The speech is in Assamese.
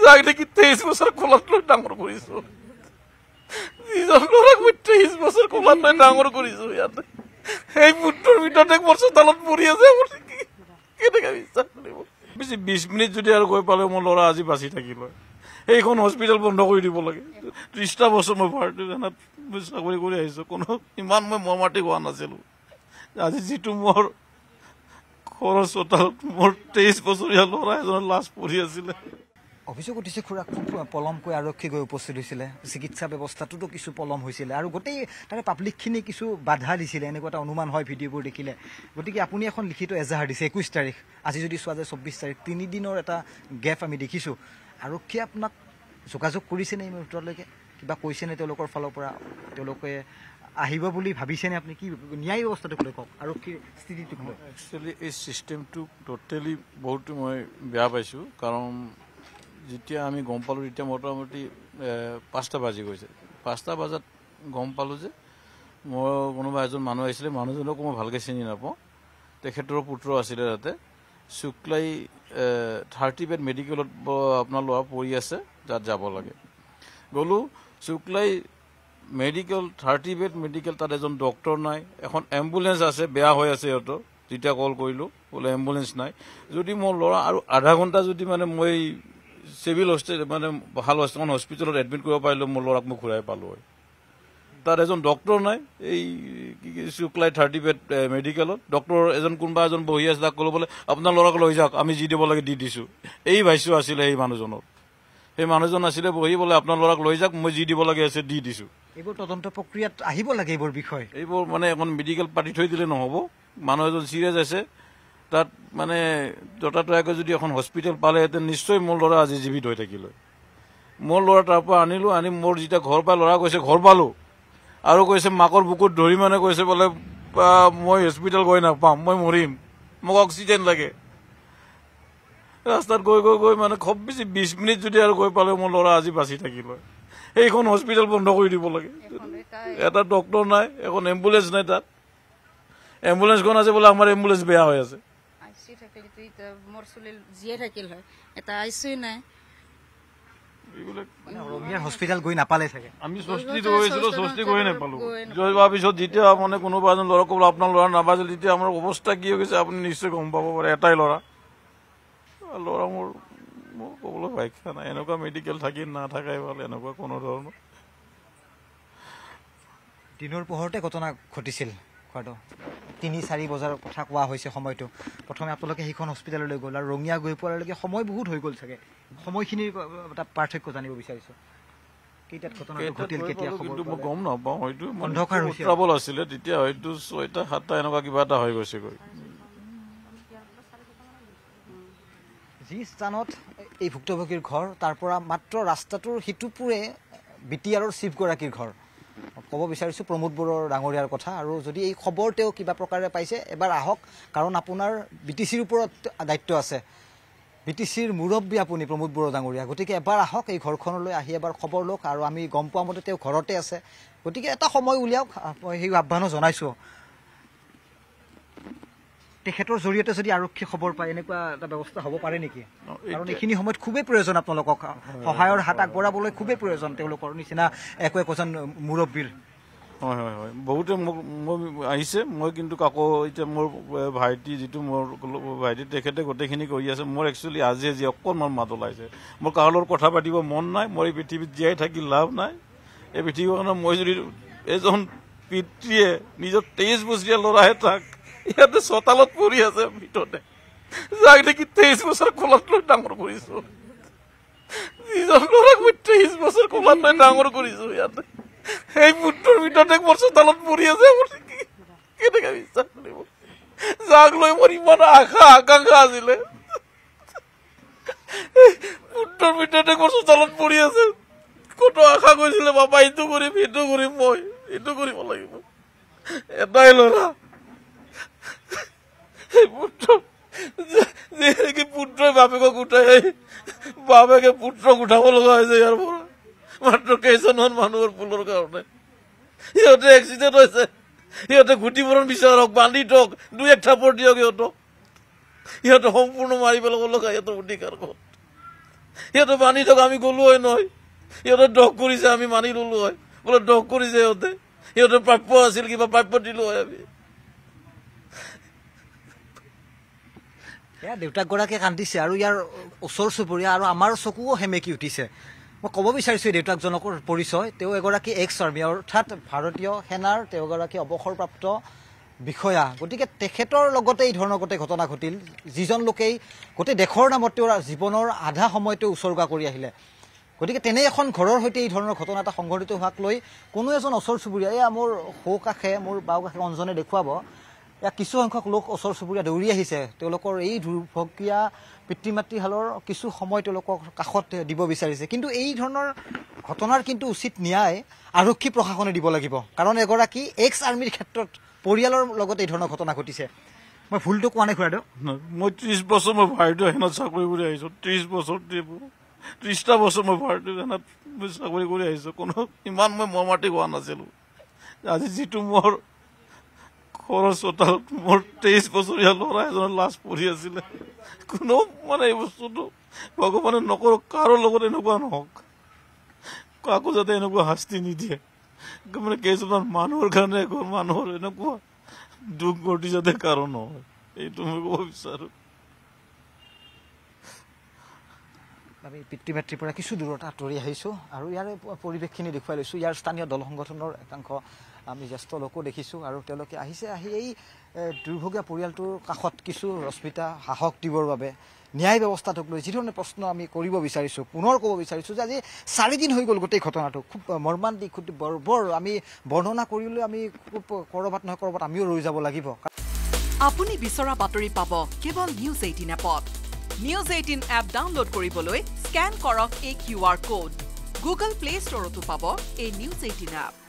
যাক দেখি 23 বছৰ কোলাত লৈ ডাঙৰ কৰিছো নিজৰ ল'ৰাক 23 বছৰ কোলাত লৈ ডাঙৰ কৰিছো ইয়াতে এই পুত্ৰৰ ভিতৰতে মোৰ চোতালত পৰি আছে কেনেকৈ বিশ্বাস কৰিব বেছি 20 মিনিট যদি আৰু গৈ পালে মোৰ ল'ৰা আজি বাচি থাকিল এইখন হস্পিটেল বন্ধ কৰি দিব লাগে 30টা বছৰ মই ভাৰতীয় সেনাত চাকৰি কৰি আহিছো কোনো ইমান মই মৰমাটি হোৱা নাছিলো আজি যিটো মোৰ ঘৰৰ চোতালত মোৰ 23 বছৰীয়া ল'ৰা এজনৰ লাশ পৰি আছিলে অভিযোগ উঠিছে খুৰা খুব পলমকৈ আৰক্ষী গৈ উপস্থিত হৈছিলে চিকিৎসা ব্যৱস্থাটোতো কিছু পলম হৈছিলে আৰু গোটেই তাৰে পাব্লিকখিনি কিছু বাধা দিছিলে এনেকুৱা এটা অনুমান হয় ভিডিঅ'বোৰ দেখিলে গতিকে আপুনি এখন লিখিত এজাহাৰ দিছে 21 তাৰিখ আজি যদি চোৱা যায় 24 তাৰিখ 3 দিনৰ এটা গেপ আমি দেখিছোঁ আৰক্ষীয়ে আপোনাক যোগাযোগ কৰিছেনে এই মুহূৰ্তলৈকে কিবা কৈছেনে তেওঁলোকৰ ফালৰ পৰা তেওঁলোকে আহিব বুলি ভাবিছেনে আপুনি কি ন্যায় ব্যৱস্থাটো লৈ কওক আৰক্ষীৰ স্থিতিটো একচুৱেলি এই চিষ্টেমটো টোটেলি বহুতো মই বেয়া পাইছোঁ কাৰণ যেতিয়া আমি গম পালোঁ তেতিয়া মোটামুটি 5টা বাজি গৈছে 5টা বজাত গম পালোঁ যে মই কোনোবা এজন মানুহ আহিছিলে মানুহজনকো মই ভালকৈ চিনি নাপাওঁ তেখেতৰ পুত্ৰ আছিলে তাতে শুক্লাই 30 বেড মেডিকেলত আপোনাৰ ল'ৰা পৰি আছে তাত যাব লাগে গ'লোঁ শুক্লাই মেডিকেল 30 বেড মেডিকেল তাত এজন ডক্টৰ নাই এখন এম্বুলেঞ্চ আছে বেয়া হৈ আছে সিহঁতৰ যেতিয়া কল কৰিলোঁ বোলে এম্বুলেঞ্চ নাই যদি মোৰ ল'ৰা আৰু আধা ঘণ্টা যদি মানে মই চিভিল মানে ভাল হস্পিটেলত এডমিট কৰিব পাৰিলোঁ মোৰ ল'ৰাক মই ঘূৰাই পালোঁ হয় তাত এজন ডক্টৰ নাই এই শুক্লাই 30 বেড মেডিকেলত ডক্টৰ এজন কোনোবা এজন বহি আছে তাক ক'লো বোলে আপোনাৰ ল'ৰাক লৈ যাওক আমি যি দিব লাগে দি দিছোঁ এই ভাষ্য আছিলে সেই মানুহজনৰ সেই মানুহজন আছিলে বহি বোলে আপোনাৰ ল'ৰাক লৈ যাওক মই যি দিব লাগে আছে দি দিছোঁ এইবোৰ তদন্ত প্ৰক্ৰিয়াত আহিব লাগে এইবোৰ বিষয় এইবোৰ মানে এখন মেডিকেল পাতি থৈ দিলে নহ'ব মানুহ এজন চিৰিয়াছ আছে তাত মানে ততাতৈয়াকৈ যদি এখন হস্পিটেল পালেহেঁতেন নিশ্চয় মোৰ ল'ৰা আজি জীৱিত হৈ থাকিল মোৰ ল'ৰা তাৰ পৰা আনিলোঁ আনি মোৰ যেতিয়া ঘৰ পাই ল'ৰা কৈছে ঘৰ পালোঁ আৰু কৈছে মাকৰ বুকুত ধৰি মানে কৈছে বোলে মই হস্পিটেল গৈ নাপাম মই মৰিম মোক অক্সিজেন লাগে ৰাস্তাত গৈ গৈ গৈ মানে খুব বেছি 20 মিনিট যদি আৰু গৈ পালে মোৰ ল'ৰা আজি বাচি থাকিল এইখন হস্পিটেল বন্ধ কৰি দিব লাগে এটা ডক্টৰ নাই এখন এম্বুলেঞ্চ নাই তাত এম্বুলেঞ্চখন আছে বোলে আমাৰ এম্বুলেঞ্চ বেয়া হৈ আছে হস্পিটেল গৈ নাপালে থাকে আমি স্বস্তি গৈছিলোঁ স্বস্তি গৈ নাপালোঁ গৈ পোৱাৰ পিছত যেতিয়া মানে কোনোবা এজন ল'ৰা ক'বলৈ আপোনাৰ ল'ৰা নাবাজিল তেতিয়া আমাৰ অৱস্থা কি হৈ গৈছে আপুনি নিশ্চয় গম পাব পাৰে এটাই ল'ৰা মোৰ ক'বলৈ ব্যাখ্যা নাই এনেকুৱা মেডিকেল থাকি নাথাকাই ভাল এনেকুৱা কোনো ধৰণৰ দিনৰ পোহৰতে ঘটনা ঘটিছিল 3-4 বজাৰ কথা কোৱা হৈছে সময়টো প্ৰথমে আপোনালোকে সেইখন হস্পিটেললৈ গ'ল আৰু ৰঙিয়া গৈ পোৱালৈকে সময় বহুত হৈ গ'ল চাগে সময়খিনিৰ এটা পাৰ্থক্য জানিব বিচাৰিছোঁ কেইটাত ঘটনাটো ঘটিল কেতিয়া কিন্তু মই গম নাপাওঁ হয়তো অন্ধকাৰ ট্ৰাবল আছিলে তেতিয়া হয়তো 6টা-7টা এনেকুৱা কিবা এটা হৈ গৈছেগৈ যি স্থানত এই ভুক্তভোগীৰ ঘৰ তাৰ পৰা মাত্ৰ ৰাস্তাটোৰ সিটোপুৰে BTRৰ চিফগৰাকীৰ ঘৰ ক'ব বিচাৰিছোঁ প্ৰমোদ বড়ো ডাঙৰীয়াৰ কথা আৰু যদি এই খবৰ তেওঁ কিবা প্ৰকাৰে পাইছে এবাৰ আহক কাৰণ আপোনাৰ BTCৰ ওপৰত দায়িত্ব আছে BTCৰ মুৰব্বী আপুনি প্ৰমোদ বড়ো ডাঙৰীয়া গতিকে এবাৰ আহক এই ঘৰখনলৈ আহি এবাৰ খবৰ লওক আৰু আমি গম পোৱা মতে তেওঁ ঘৰতে আছে গতিকে এটা সময় উলিয়াওক সেই আহ্বানো জনাইছোঁ তেখেতৰ জৰিয়তে যদি আৰক্ষী খবৰ পায় এনেকুৱা এটা ব্যৱস্থা হ'ব পাৰে নেকি কাৰণ এইখিনি সময়ত খুবেই প্ৰয়োজন আপোনালোকক সহায়ৰ হাত আগবঢ়াবলৈ খুবেই প্ৰয়োজন তেওঁলোকৰ নিচিনা একোজন মুৰব্বীৰ হয় হয় হয় বহুতে মোক আহিছে মই কিন্তু কাকো এতিয়া মোৰ ভাইটি যিটো মোৰ ভাইটি তেখেতে গোটেইখিনি কৰি আছে মোৰ একচুৱেলি আজি অকণমান মাত ওলাইছে মোৰ কাৰো লগত কথা পাতিব মন নাই মই এই পৃথিৱীত জীয়াই থাকি লাভ নাই এই পৃথিৱীখনত মই যদি এজন পিতৃয়ে নিজৰ 23 বছৰীয়া ল'ৰাহে থাক ইয়াতে চোতালত পৰি আছে ভিতৰতে যাক দেখি 23 বছৰ কোলাত লৈ ডাঙৰ কৰিছোঁ নিজৰ ল'ৰাক 23 বছৰ কোলাত লৈ ডাঙৰ কৰিছোঁ ইয়াতে এই পুত্ৰৰ ভিতৰতে মোৰ চোতালত পৰি আছে কেনেকৈ বিশ্বাস কৰিব যাক লৈ মোৰ ইমান আকাংক্ষা আছিলে পুত্ৰৰ ভিতৰতে মোৰ চোতালত পৰি আছে কত আশা কৰিছিলে বাবা এইটো কৰিম মই এইটো কৰিব লাগিব এটাই ল'ৰা পুত্ৰই বাপেকক উঠাই বাপেকে পুত্ৰক উঠাব লগা হৈছে ইয়াৰ পৰা মাত্ৰ কেইজনমান মানুহৰ ভুলৰ কাৰণে সিহঁতে এক্সিডেণ্ট হৈছে সিহঁতে ঘুটিমৰণ বিচাৰক বান্ধি থওক 2-1 থাপৰ দিয়ক সিহঁতে সম্পূৰ্ণ মাৰি পেলাব লগা সিহঁতৰ অধিকাৰ ক'ত সিহঁতে মানি থকা আমি গ'লো হয় নহয় সিহঁতে দখ কৰিছে আমি মানি ললো হয় বোলে দখ কৰিছে সিহঁতৰ প্ৰাপ্য আছিল কিবা প্ৰাপ্য দিলো হয় আমি এয়া দেউতাকগৰাকীয়ে কান্দিছে আৰু ইয়াৰ ওচৰ চুবুৰীয়া আৰু আমাৰ চকুও সেমেকি উঠিছে মই ক'ব বিচাৰিছোঁ দেউতাকজনকৰ পৰিচয় তেওঁ এগৰাকী এক্স আৰ্মি অৰ্থাৎ ভাৰতীয় সেনাৰ তেওঁ এগৰাকী অৱসৰপ্ৰাপ্ত বিষয়া গতিকে তেখেতৰ লগতে এই ধৰণৰ গোটেই ঘটনা ঘটিল যিজন লোকেই গোটেই দেশৰ নামত তেওঁৰ জীৱনৰ আধা সময়তে উচৰ্গা কৰি আহিলে গতিকে তেনে এখন ঘৰৰ সৈতে এই ধৰণৰ ঘটনা এটা সংঘটিত হোৱাক লৈ কোনো এজন ওচৰ চুবুৰীয়া এয়া মোৰ সৌ কাষে মোৰ বাওঁ কাষে অঞ্জনে দেখুৱাব এয়া কিছু সংখ্যক লোক ওচৰ চুবুৰীয়া দৌৰি আহিছে তেওঁলোকৰ এই দুৰ্ভগীয়া পিতৃ মাতৃহালৰ কিছু সময় তেওঁলোকক কাষত দিব বিচাৰিছে কিন্তু এই ধৰণৰ ঘটনাৰ কিন্তু উচিত ন্যায় আৰক্ষী প্ৰশাসনে দিব লাগিব কাৰণ এগৰাকী এক্স আৰ্মিৰ ক্ষেত্ৰত পৰিয়ালৰ লগত এই ধৰণৰ ঘটনা ঘটিছে মই ভুলটো কোৱা নাই খুৰাদেউ মই 30 বছৰ মই ভাৰতীয় সেনাত চাকৰি কৰি আহিছোঁ 30 বছৰ 30টা বছৰ মই ভাৰতীয় সেনাত চাকৰি কৰি আহিছোঁ কোনো ইমান মই মৰমাটি হোৱা নাছিলোঁ আজি যিটো মোৰ ঘৰৰ চোতালত মোৰ 23 বছৰীয়া ল'ৰা এজনৰ লাশ পৰি আছিলে কোনো মানে এই বস্তুটো ভগৱানে নকৰক কাৰো লগত এনেকুৱা নহওক কাকো যাতে এনেকুৱা শাস্তি নিদিয়ে মানে কেইজনমান মানুহৰ কাৰণে মানুহৰ এনেকুৱা দুখ ঘটি যাতে কাৰো নহয় এইটো মই ক'ব বিচাৰোঁ আমি পিতৃ মাতৃৰ পৰা কিছু দূৰত আঁতৰি আহিছোঁ আৰু ইয়াৰে পৰিৱেশখিনি দেখুৱাই লৈছোঁ ইয়াৰ স্থানীয় দল সংগঠনৰ একাংশ আমি জ্যেষ্ঠ লোকো দেখিছোঁ আৰু তেওঁলোকে আহিছে আহি এই দুৰ্ভগীয়া পৰিয়ালটোৰ কাষত কিছু ৰশ্মিতা সাহস দিবৰ বাবে ন্যায় ব্যৱস্থাটোক লৈ যিধৰণে প্ৰশ্ন আমি কৰিব বিচাৰিছোঁ পুনৰ ক'ব বিচাৰিছোঁ যে আজি 4 দিন হৈ গ'ল গোটেই ঘটনাটো খুব মৰ্মান্তিক খুব বৰ্বৰ আমি বৰ্ণনা কৰিলে আমি ক'ৰবাত নহয় ক'ৰবাত আমিও ৰৈ যাব লাগিব আপুনি বিচৰা বাতৰি পাব কেৱল নিউজ 18 এপত নিউজ 18 এপ ডাউনলোড কৰিবলৈ স্কেন কৰক এই QR কোড গুগল প্লে ষ্টৰতো পাব এই নিউজ 18 এপ